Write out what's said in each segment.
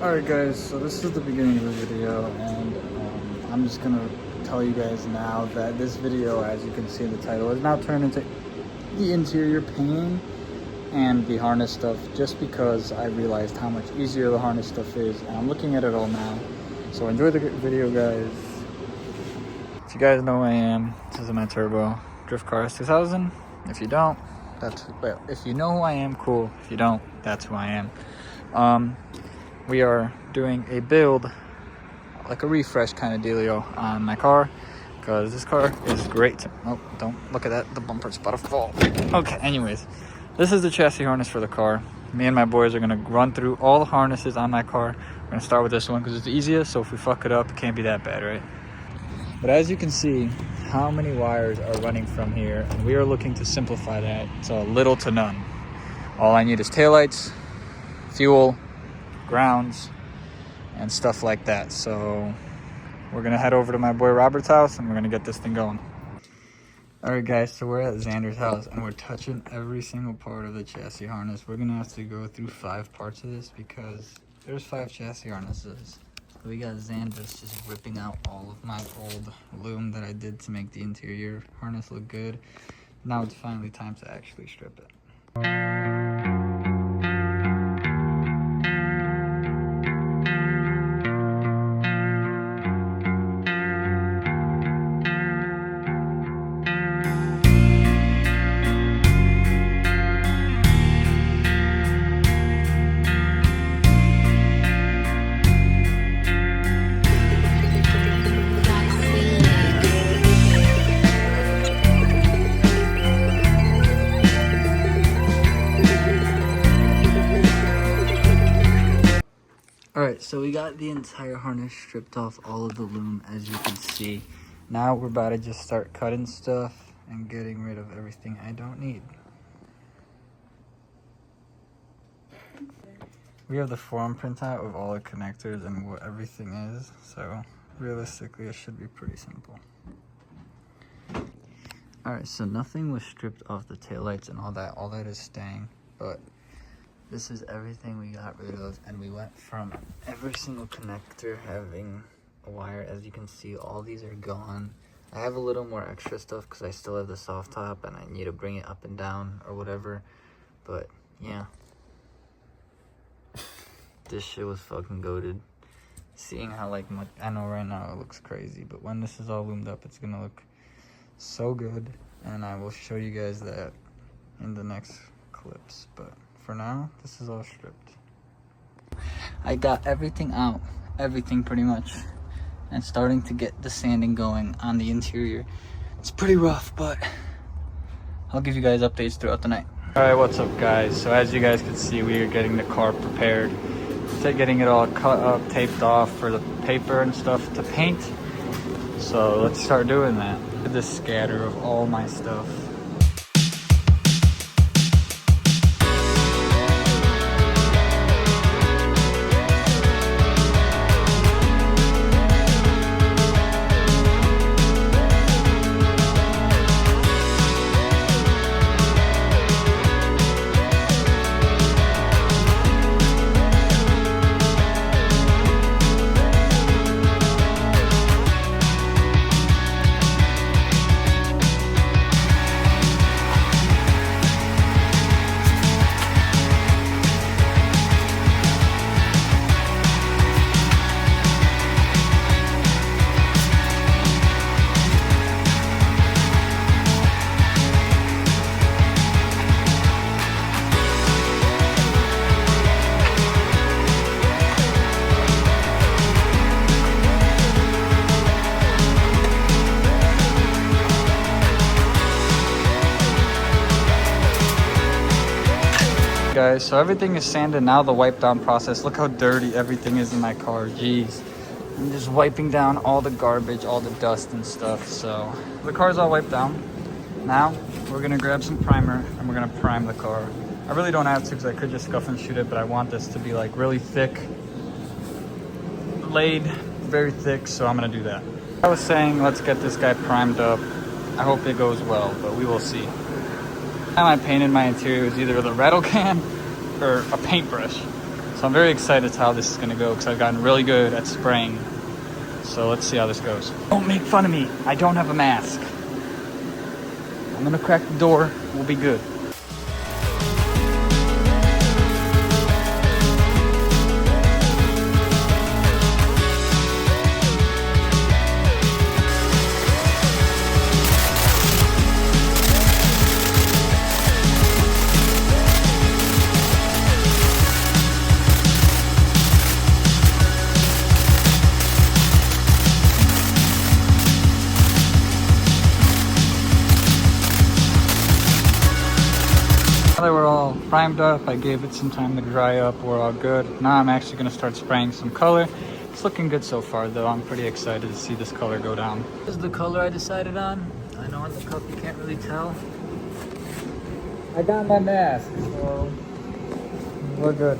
Alright guys, so this is the beginning of the video, and I'm just gonna tell you guys now that this video, as you can see in the title, is now turned into the interior painting and the harness stuff, just because I realized how much easier the harness stuff is, and I'm looking at it all now. So enjoy the video, guys. If you guys know who I am, this is my Turbo Drift Cars 2000. If you don't, if you know who I am, cool. If you don't, that's who I am. We are doing a build, like a refresh kind of dealio on my car, because this car is great. Oh, don't look at that, the bumper's about to fall. Okay, anyways, this is the chassis harness for the car. Me and my boys are gonna run through all the harnesses on my car. We're gonna start with this one because it's the easiest, so if we fuck it up, it can't be that bad, right? But as you can see, how many wires are running from here, and we are looking to simplify that to little to none. All I need is taillights, fuel, grounds, and stuff like that. So we're gonna head over to my boy Robert's house and we're gonna get this thing going. All right guys, so we're at Xander's house and we're touching every single part of the chassis harness. We're gonna have to go through 5 parts of this because there's 5 chassis harnesses. We got Xander's just ripping out all of my old loom that I did to make the interior harness look good. Now it's finally time to actually strip it. Alright, so we got the entire harness stripped off, all of the loom, as you can see. Now we're about to just start cutting stuff and getting rid of everything I don't need. We have the form printout of all the connectors and what everything is, so realistically it should be pretty simple. Alright, so nothing was stripped off the taillights and all that is staying, but this is everything we got rid of, and we went from every single connector having a wire. As you can see, all these are gone. I have a little more extra stuff because I still have the soft top and I need to bring it up and down or whatever, but yeah. This shit was fucking goated. Seeing how like much, I know right now it looks crazy, but when this is all loomed up, it's gonna look so good, and I will show you guys that in the next clips, but for now, this is all stripped. I got everything out, everything pretty much, and starting to get the sanding going on the interior. It's pretty rough, but I'll give you guys updates throughout the night. All right, what's up guys? So as you guys can see, we are getting the car prepared, getting it all cut up, taped off for the paper and stuff to paint. So let's start doing that. Look at this scatter of all my stuff. Guys, so everything is sanded now. The wipe down process, look how dirty everything is in my car. Jeez, I'm just wiping down all the garbage, all the dust and stuff. So the car's all wiped down. Now we're gonna grab some primer and we're gonna prime the car. I really don't have to because I could just scuff and shoot it, but I want this to be like really thick, laid, very thick, so I'm gonna do that. I was saying, let's get this guy primed up. I hope it goes well, but we will see. The time I painted my interior was either with a rattle can or a paintbrush. So I'm very excited to how this is gonna go because I've gotten really good at spraying. So let's see how this goes. Don't make fun of me. I don't have a mask. I'm gonna crack the door. We'll be good. Now that we're all primed up, I gave it some time to dry up, we're all good. Now I'm actually gonna start spraying some color. It's looking good so far though. I'm pretty excited to see this color go down. This is the color I decided on. I know on the cup you can't really tell. I got my mask, so we're good.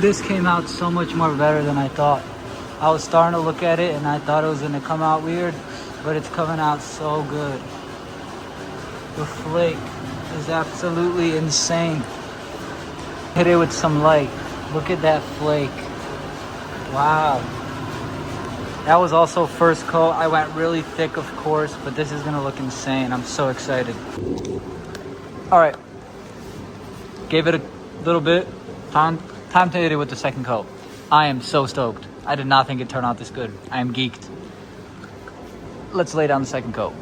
This came out so much more better than I thought. I was starting to look at it and I thought it was gonna come out weird, but it's coming out so good. The flake is absolutely insane. Hit it with some light. Look at that flake. Wow. That was also first coat. I went really thick, of course, but this is gonna look insane. I'm so excited. All right. Gave it a little bit. Time to hit it with the second coat. I am so stoked. I did not think it'd turn out this good. I am geeked. Let's lay down the second coat.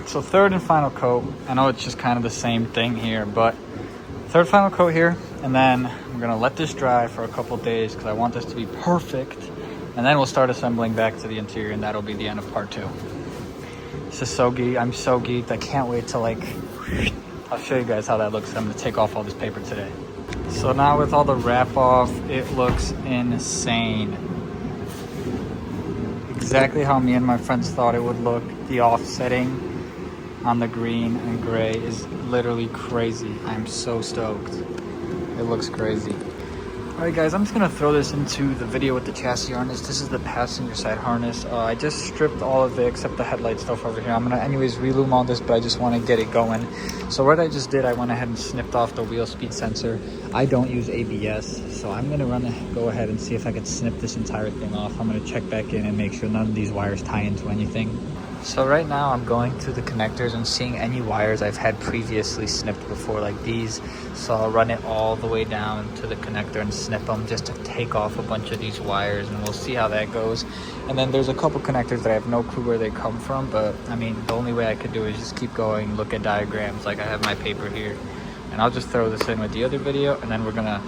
So third and final coat. I know it's just kind of the same thing here, but third final coat here, and then I'm gonna let this dry for a couple days because I want this to be perfect, and then we'll start assembling back to the interior, and that'll be the end of part 2. This is so geeked. I'm so geeked. I can't wait to I'll show you guys how that looks. I'm gonna take off all this paper today. So now with all the wrap off, it looks insane. Exactly how me and my friends thought it would look. The offsetting on the green and gray is literally crazy. I'm so stoked. It looks crazy. Alright guys, I'm just gonna throw this into the video with the chassis harness. This is the passenger side harness. I just stripped all of it except the headlight stuff over here. I'm gonna anyways relume all this, but I just want to get it going. So what I just did, I went ahead and snipped off the wheel speed sensor. I don't use ABS, so I'm gonna go ahead and see if I can snip this entire thing off. I'm gonna check back in and make sure none of these wires tie into anything. So right now I'm going through the connectors and seeing any wires I've had previously snipped before, like these. So I'll run it all the way down to the connector and snip them just to take off a bunch of these wires, and we'll see how that goes. And then there's a couple connectors that I have no clue where they come from, but I mean, the only way I could do is just keep going, look at diagrams, like I have my paper here. And I'll just throw this in with the other video, and then we're gonna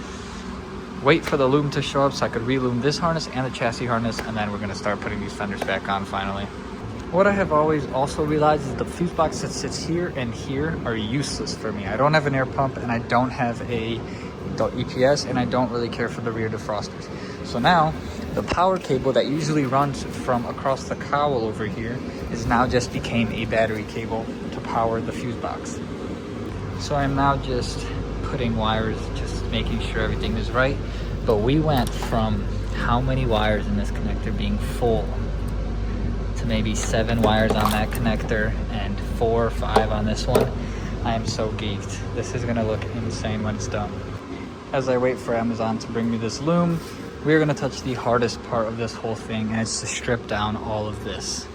wait for the loom to show up so I could reloom this harness and the chassis harness, and then we're gonna start putting these fenders back on finally. What I have always also realized is the fuse box that sits here and here are useless for me. I don't have an air pump, and I don't have the EPS, and I don't really care for the rear defrosters. So now the power cable that usually runs from across the cowl over here is now just became a battery cable to power the fuse box. So I'm now just putting wires, just making sure everything is right. But we went from how many wires in this connector being full to maybe 7 wires on that connector and 4 or 5 on this one. I am so geeked. This is gonna look insane when it's done. As I wait for Amazon to bring me this loom, we're gonna touch the hardest part of this whole thing, and it's to strip down all of this.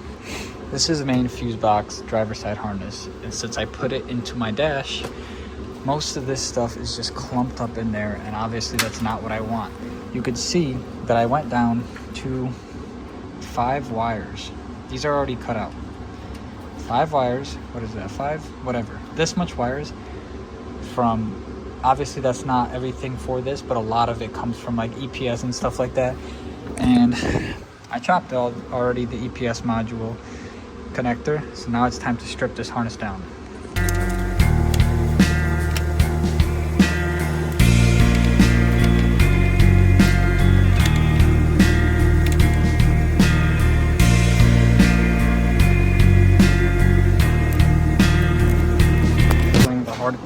This is the main fuse box driver side harness, and since I put it into my dash, most of this stuff is just clumped up in there, and obviously that's not what I want. You could see that I went down to 5 wires. These are already cut out. 5 wires. What is that? 5? Whatever. This much wires from, obviously that's not everything for this, but a lot of it comes from like EPS and stuff like that. And I chopped already the EPS module connector. So now it's time to strip this harness down.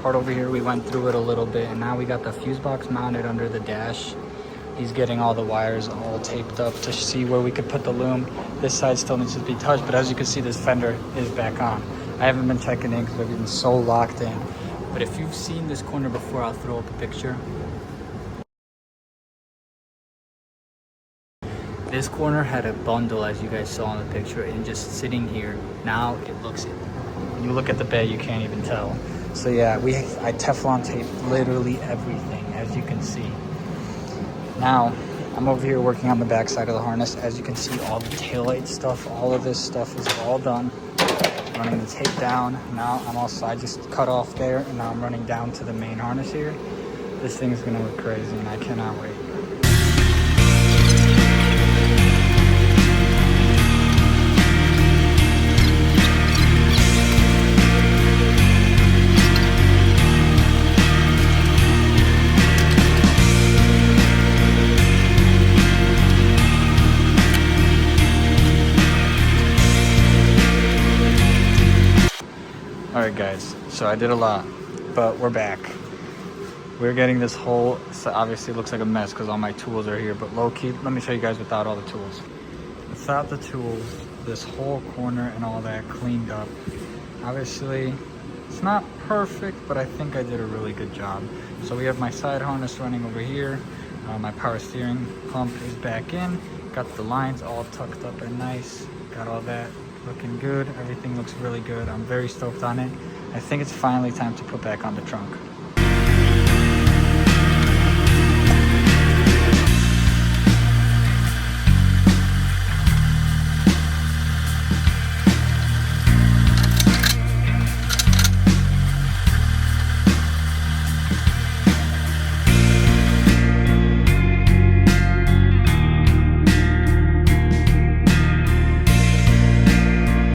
Part over here, we went through it a little bit, and now we got the fuse box mounted under the dash. He's getting all the wires all taped up to see where we could put the loom. This side still needs to be touched, but as you can see, this fender is back on. I haven't been checking in because I've been so locked in. But if you've seen this corner before, I'll throw up a picture. This corner had a bundle, as you guys saw in the picture, and just sitting here. Now it looks, when you look at the bed, you can't even tell. So yeah, I Teflon taped literally everything, as you can see. Now, I'm over here working on the back side of the harness. As you can see, all the taillight stuff, all of this stuff is all done. Running the tape down. Now I just cut off there, and now I'm running down to the main harness here. This thing is gonna look crazy, and I cannot wait. Alright guys, so I did a lot, but we're back. We're getting this whole, so obviously it looks like a mess because all my tools are here, but low-key, let me show you guys without all the tools. Without the tools, this whole corner and all that cleaned up. Obviously, it's not perfect, but I think I did a really good job. So we have my side harness running over here. My power steering pump is back in. Got the lines all tucked up and nice. Got all that looking good. Everything looks really good. I'm very stoked on it. I think it's finally time to put back on the trunk.